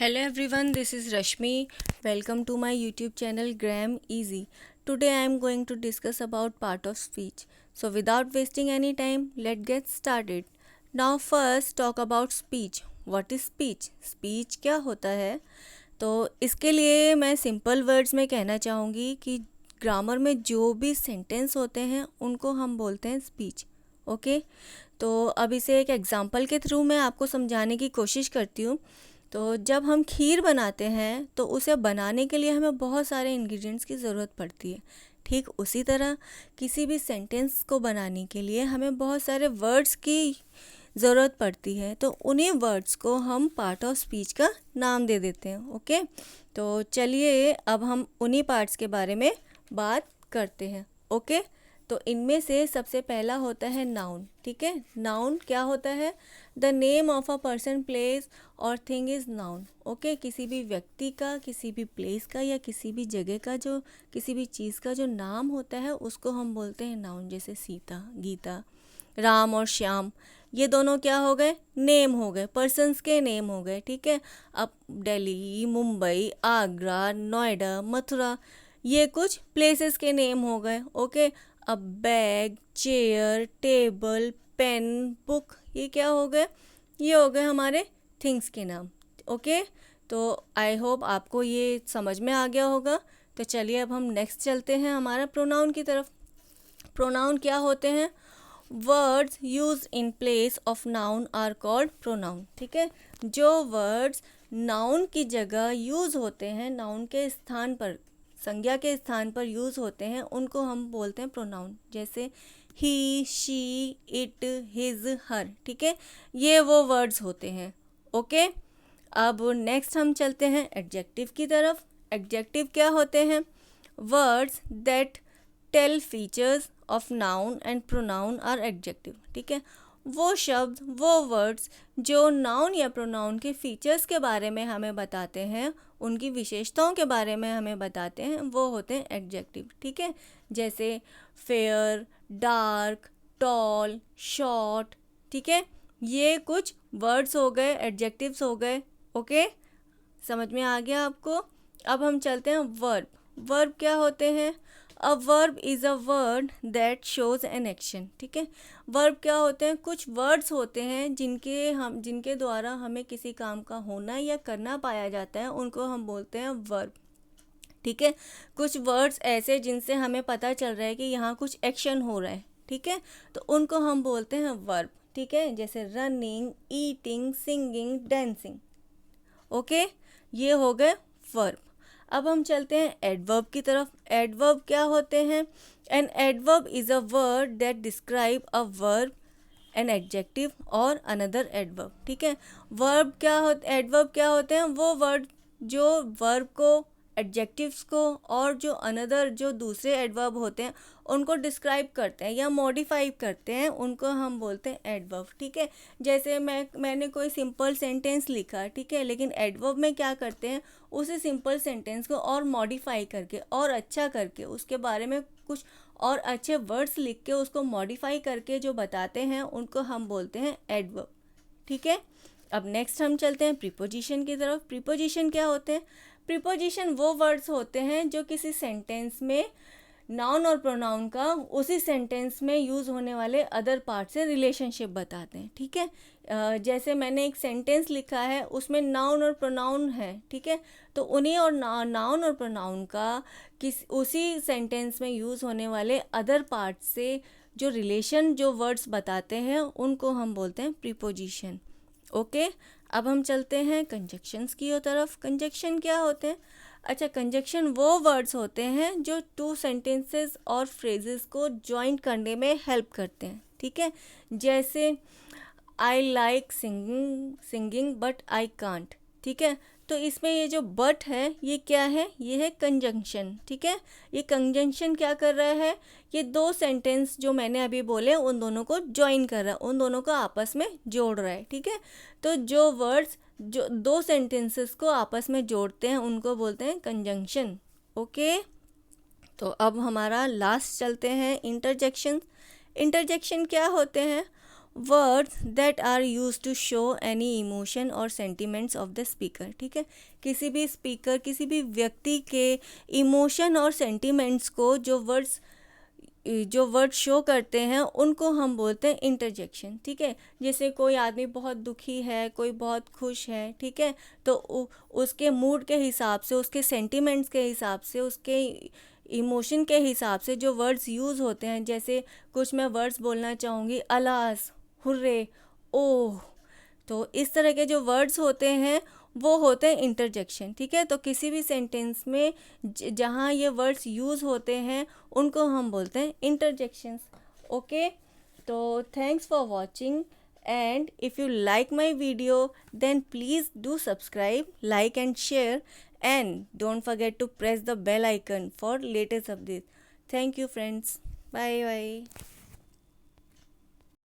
Hello everyone, this is Rashmi. Welcome to my YouTube channel Gram Easy. Today I am going to discuss about part of speech. So without wasting any time, let's get started. Now first talk about speech. What is speech? Speech क्या होता है? तो इसके लिए मैं simple words में कहना चाहूँगी कि ग्रामर में जो भी सेंटेंस होते हैं उनको हम बोलते हैं स्पीच. ओके, तो अब इसे एक एग्जांपल के थ्रू मैं आपको समझाने की कोशिश करती हूँ. तो जब हम खीर बनाते हैं तो उसे बनाने के लिए हमें बहुत सारे इंग्रेडिएंट्स की ज़रूरत पड़ती है. ठीक उसी तरह किसी भी सेंटेंस को बनाने के लिए हमें बहुत सारे वर्ड्स की ज़रूरत पड़ती है. तो उन्हीं वर्ड्स को हम पार्ट ऑफ स्पीच का नाम दे देते हैं. ओके, तो चलिए अब हम उन्हीं पार्ट्स के बारे में बात करते हैं. ओके, तो इनमें से सबसे पहला होता है नाउन. ठीक है, नाउन क्या होता है? The name of a person, place और थिंग इज़ नाउन. ओके, किसी भी व्यक्ति का, किसी भी प्लेस का या किसी भी जगह का, जो किसी भी चीज़ का जो नाम होता है उसको हम बोलते हैं नाउन. जैसे सीता, गीता, राम और श्याम, ये दोनों क्या हो गए? नेम हो गए, पर्सन्स के नेम हो गए. ठीक है, अब दिल्ली, मुंबई, आगरा, नोएडा, मथुरा, ये कुछ प्लेसेस के नेम हो गए. ओके, अब bag, chair, table, pen, book, ये क्या हो गए? ये हो गए हमारे थिंग्स के नाम. ओके, तो आई होप आपको ये समझ में आ गया होगा. तो चलिए अब हम नेक्स्ट चलते हैं हमारा प्रोनाउन की तरफ. प्रोनाउन क्या होते हैं? Words use in place of noun are called pronoun. ठीक है, जो वर्ड्स नाउन की जगह यूज़ होते हैं, नाउन के स्थान पर, संज्ञा के स्थान पर यूज़ होते हैं, उनको हम बोलते हैं प्रोनाउन. जैसे ही, शी, इट, हिज, हर. ठीक है, ये वो वर्ड्स होते हैं. ओके, अब नेक्स्ट हम चलते हैं एडजेक्टिव की तरफ. एडजेक्टिव क्या होते हैं? Words that tell features of noun and pronoun are adjective. ठीक है, वो शब्द, वो वर्ड्स जो नाउन या प्रोनाउन के फीचर्स के बारे में हमें बताते हैं, उनकी विशेषताओं के बारे में हमें बताते हैं, वो होते हैं एडजेक्टिव. ठीक है, जैसे फेयर, डार्क, टॉल, शॉर्ट. ठीक है, ये कुछ वर्ड्स हो गए, एडजेक्टिव्स हो गए. ओके, समझ में आ गया आपको? अब हम चलते हैं वर्ब. वर्ब क्या होते हैं? A verb is a word that shows an action. ठीक है, वर्ब क्या होते हैं? कुछ वर्ड्स होते हैं जिनके द्वारा हमें किसी काम का होना या करना पाया जाता है, उनको हम बोलते हैं वर्ब. ठीक है, कुछ वर्ड्स ऐसे जिनसे हमें पता चल रहा है कि यहाँ कुछ एक्शन हो रहा है. ठीक है, तो उनको हम बोलते हैं वर्ब. ठीक है, जैसे running, eating, singing, dancing. Okay, ये हो गए वर्ब. अब हम चलते हैं एडवर्ब की तरफ. एडवर्ब क्या होते हैं? An adverb is a word that describe a verb, an adjective और अनदर एडवर्ब. ठीक है, वर्ब क्या होते, एडवर्ब क्या होते हैं? वो वर्ड जो वर्ब को, एडजेक्टिव्स को और जो अनदर, जो दूसरे एडवर्ब होते हैं, उनको डिस्क्राइब करते हैं या मॉडिफाई करते हैं, उनको हम बोलते हैं एडवर्ब. ठीक है, जैसे मैंने कोई सिंपल सेंटेंस लिखा. ठीक है, लेकिन एडवर्ब में क्या करते हैं? उसी सिंपल सेंटेंस को और मॉडिफाई करके और अच्छा करके, उसके बारे में कुछ और अच्छे वर्ड्स लिख के उसको मॉडिफाई करके जो बताते हैं, उनको हम बोलते हैं एडवर्ब. ठीक है, अब नेक्स्ट हम चलते हैं प्रीपोजिशन की तरफ. प्रीपोजिशन क्या होते हैं? प्रीपोजिशन वो वर्ड्स होते हैं जो किसी सेंटेंस में नाउन और प्रोनाउन का उसी सेंटेंस में यूज़ होने वाले अदर पार्ट से रिलेशनशिप बताते हैं. ठीक है, जैसे मैंने एक सेंटेंस लिखा है, उसमें नाउन और प्रोनाउन है. ठीक है, तो उन्हीं और नाउन और प्रोनाउन का उसी सेंटेंस में यूज़ होने वाले अदर पार्ट से जो रिलेशन, जो वर्ड्स बताते हैं, उनको हम बोलते हैं प्रीपोजिशन. ओके, अब हम चलते हैं कंजक्शंस की तरफ. कंजक्शन क्या होते हैं? अच्छा, कंजक्शन वो वर्ड्स होते हैं जो टू सेंटेंसेस और फ्रेजेस को जॉइंट करने में हेल्प करते हैं. ठीक है, जैसे I like singing but I can't. ठीक है, तो इसमें ये जो बट है, ये क्या है? ये है कंजंक्शन. ठीक है, ये कंजंक्शन क्या कर रहा है? ये दो सेंटेंस जो मैंने अभी बोले, उन दोनों को ज्वाइन कर रहा है, उन दोनों को आपस में जोड़ रहा है. ठीक है, तो जो वर्ड्स जो दो सेंटेंसेस को आपस में जोड़ते हैं, उनको बोलते हैं कंजंक्शन. ओके, तो अब हमारा लास्ट चलते हैं इंटरजेक्शन. इंटरजेक्शन क्या होते हैं? Words that are use to show any emotion और सेंटिमेंट्स ऑफ द स्पीकर। ठीक है, किसी भी स्पीकर, किसी भी व्यक्ति के इमोशन और सेंटिमेंट्स को जो वर्ड शो करते हैं उनको हम बोलते हैं इंटरजेक्शन। ठीक है, जैसे कोई आदमी बहुत दुखी है, कोई बहुत खुश है, ठीक है, तो उसके मूड के हिसाब से, उसके सेंटिमेंट्स के हिसाब से, उसके इमोशन के हिसाब से जो वर्ड्स यूज़ होते हैं, जैसे कुछ मैं वर्ड्स बोलना चाहूँगी, अलास, हुर्रे, ओह, तो इस तरह के जो वर्ड्स होते हैं वो होते हैं इंटरजेक्शन। ठीक है, तो किसी भी सेंटेंस में जहाँ ये वर्ड्स यूज़ होते हैं उनको हम बोलते हैं इंटरजेक्शंस। ओके, तो thanks for watching, and if you like my video then please do subscribe, like and share, and don't forget to press the bell icon for latest updates. Thank you friends. Bye bye.